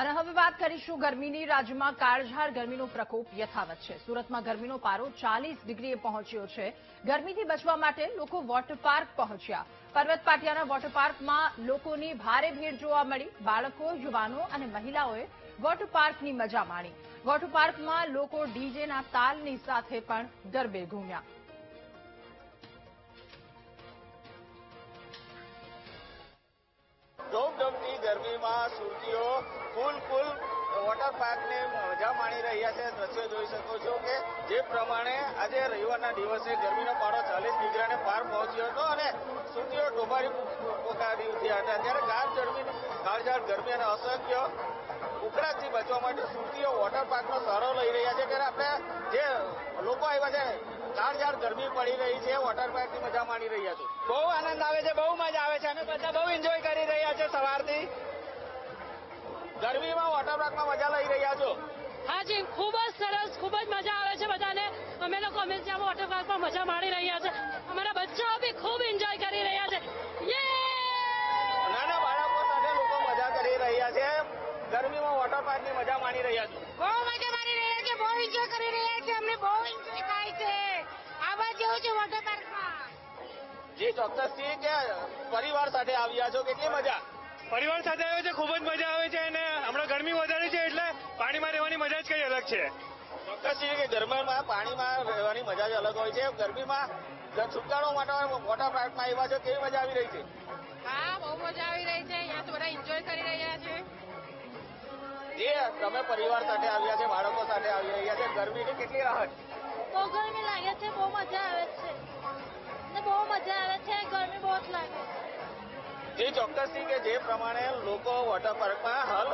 અને હવે વાત કરીશું ગરમીની. રાજ્યમાં કાળઝાળ ગરમીનો પ્રકોપ યથાવત છે. સુરતમાં ગરમીનો પારો 40 ડિગ્રીએ પહોંચ્યો છે. ગરમીથી બચવા માટે લોકો વોટર પાર્ક પહોંચ્યા. પર્વત પાટિયાના વોટર પાર્કમાં લોકોની ભારે ભીડ જોવા મળી. બાળકો, યુવાનો અને મહિલાઓએ વોટર પાર્કની મજા માણી. વોટર પાર્કમાં લોકો ડીજેના તાલની સાથે પણ ગરબે ઘૂમ્યા. ધમધમતી ગરમીમાં સુરતીઓ ફૂલ વોટર પાર્કને મજા માણી રહ્યા છે. દ્રશ્યો જોઈ શકો છો કે જે પ્રમાણે આજે રવિવારના દિવસે ગરમીનો પારો 40 ડિગ્રીને પાર પહોંચ્યો હતો અને સુરતીઓ ડોબારી પોકારી ઉઠ્યા હતા. ત્યારે કાળઝાળ ગરમી અને અસહ્ય ઉકળાટથી બચવા માટે સુરતીઓ વોટર પાર્કનો સહારો લઈ રહ્યા છે. ત્યારે આપણે જે લોકો આવ્યા છે, કાળઝાળ ગરમી પડી રહી છે, વોટર પાર્કની મજા માણી રહ્યા છે. બહુ આનંદ આવે છે, બહુ મજા આવે છે. અમે બધા બહુ એન્જોય કરી રહ્યા છે સવારથી. ગરમીમાં વોટર પાર્કમાં મજા લઈ રહ્યા છો? હાજી, ખૂબ જ સરસ, ખૂબ જ મજા આવે છે બધાને. અમે લોકો હંમેશા વોટર પાર્કમાં મજા માણી રહ્યા છે. અમારા બચ્ચાઓ બી ખૂબ એન્જોય કરી રહ્યા છે. નાના બાળકો સાથે લોકો મજા કરી રહ્યા છે. ગરમીમાં વોટર પાર્કની મજા માણી રહ્યા છો? બહુ મજા માણી રહ્યા છે, બહુ એન્જોય કરી રહ્યા છે. અમને બહુ એન્જોય થાય છે. આવા જેવું છે વોટર પાર્કમાં. જી ચોક્કસથી. કે પરિવાર સાથે આવ્યા છો, કેટલી મજા? પરિવાર સાથે આવે છે, ખૂબ જ મજા આવે છે. અને હમણાં ગરમી વધારે છે એટલે પાણીમાં રહેવાની મજા જ કઈ અલગ છે. ચોક્કસથી કે ગરમીમાં પાણીમાં રહેવાની મજા જ અલગ હોય છે. ગરમીમાં છુટકારો માટે વોટર પાર્કમાં આવ્યા છો, કેવી મજા આવી રહી છે? હા, બહુ મજા આવી રહી છે. અહીંયા તો બધા એન્જોય કરી રહ્યા છે. જે તમે પરિવાર સાથે આવ્યા છે, બાળકો સાથે આવી રહ્યા છે, ગરમીની કેટલી રાહત? બહુ ગરમી લાગે છે, બહુ મજા આવે છે. બહુ મજા આવે છે, ગરમી બહુ જ લાગે છે. જે ચોક્કસથી કે જે પ્રમાણે લોકો વોટર પાર્કમાં હાલ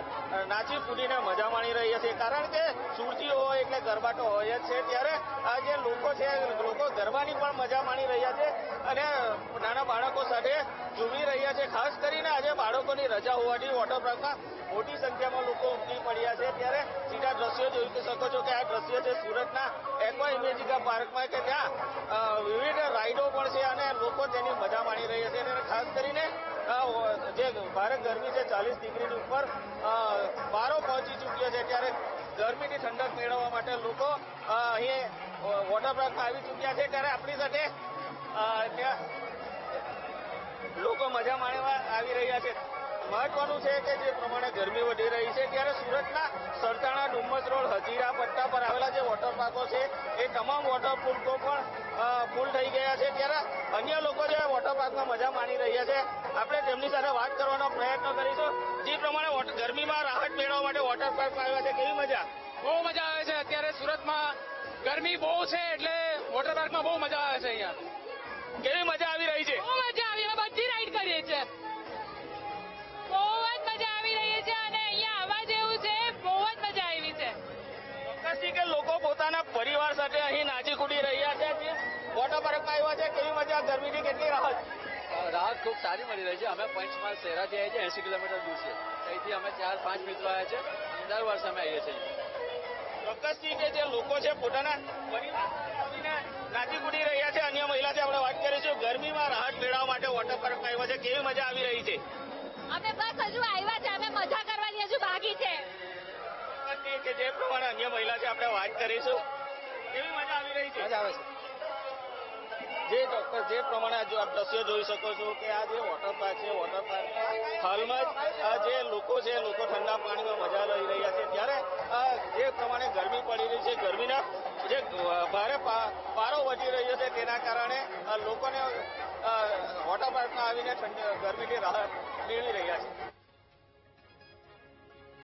નાચી કૂદીને મજા માણી રહ્યા છે. કારણ કે સુરતીઓ હોય એટલે ગરબા તો હોય જ છે. ત્યારે આ જે લોકો છે, લોકો ગરબાની પણ મજા માણી રહ્યા છે અને નાના બાળકો સાથે ઝૂમી રહ્યા છે. ખાસ કરીને આજે બાળકોની રજા હોવાથી વોટર પાર્કમાં મોટી સંખ્યામાં લોકો ઉમટી પડ્યા છે. ત્યારે સીધા દ્રશ્યો જોઈ શકો છો કે આ દ્રશ્ય છે સુરતના એક્વા ઇમેજિકા પાર્કમાં, કે ત્યાં વિવિધ રાઇડો પણ છે અને લોકો તેની મજા માણી રહ્યા છે. અને ખાસ કરીને જે ભારે ગરમી છે, 40 ડિગ્રીની ઉપર પારો પહોંચી ચૂક્યો છે. ત્યારે ગરમીની ઠંડક મેળવવા માટે લોકો અહીં વોટર પાર્કમાં આવી ચૂક્યા છે. ત્યારે આપણી સાથે ત્યાં લોકો મજા માણવા આવી રહ્યા છે. મહત્વનું છે કે જે પ્રમાણે ગરમી વધી રહી છે, ત્યારે સુરતના સરથાણા, ડુમસ રોડ, હજીરા પટ્ટા પર આવેલા જે વોટર પાર્કો છે એ તમામ વોટર પાર્કો પણ ફૂલ થઈ ગયા છે. ત્યારે અન્ય લોકો જે વોટર પાર્કમાં મજા માણી રહ્યા છે, આપણે તેમની સાથે વાત કરવાનો પ્રયત્ન કરીશું. જે પ્રમાણે ગરમીમાં રાહત મેળવવા માટે વોટર પાર્કમાં આવ્યા છે, કેવી મજા? બહુ મજા આવે છે. અત્યારે સુરતમાં ગરમી બહુ છે એટલે વોટર પાર્કમાં બહુ મજા આવે છે. અહીંયા કેવી મજા આવી રહી છે? બહુ મજા આવી. અમે બધી રાઈડ કરીએ છીએ. બહુ જ મજા આવી રહી છે અને અહીંયા આવવા જેવું છે. બહુ જ મજા આવી છે. ચોક્કસથી કે લોકો પોતાના પરિવાર સાથે અહીં નાચી કૂદી રહ્યા છે. જે વોટર પાર્કમાં આવ્યા છે, કેવી મજા? ગરમીની કેટલી રાહત? રાહત ખૂબ સારી મળી રહી છે. અમે પંચમહાલ શહેરાથી આવીએ છીએ, 80 કિલોમીટર દૂર છે. અહીંથી અમે 4-5 મિત્રો આવ્યા છે. દર વર્ષે અમે આવીએ છીએ. ચોક્કસથી કે જે લોકો છે પોતાના પરિવાર આવીને નાચી કૂદી રહ્યા છે. અન્ય મહિલાથી આપણે વાત કરીશું. ગરમીમાં રાહત મેળવવા માટે વોટર પાર્કમાં આવ્યા છે, કેવી મજા આવી રહી છે? અમે બસ હજુ આવ્યા છે. અમે મજા કરવાની હજુ બાકી છે. કે જે પ્રમાણે અન્ય મહિલા છે આપણે વાત કરીશું. કેવી મજા આવી રહી છે? મજા આવે છે. જે ચોક્કસ જે પ્રમાણે આપ દ્રશ્યો જોઈ શકો છો કે આ જે વોટર પાર્ક છે, વોટર પાર્કમાં હાલમાં જ આ જે લોકો છે, લોકો ઠંડા પાણીમાં મજા લઈ રહ્યા છે. ત્યારે જે પ્રમાણે ગરમી પડી રહી છે, ગરમીના જે ભારે પારો વધી રહ્યો છે, તેના કારણે લોકોને વોટર પાર્કમાં આવીને ગરમીથી રાહત મેળવી રહ્યા છે.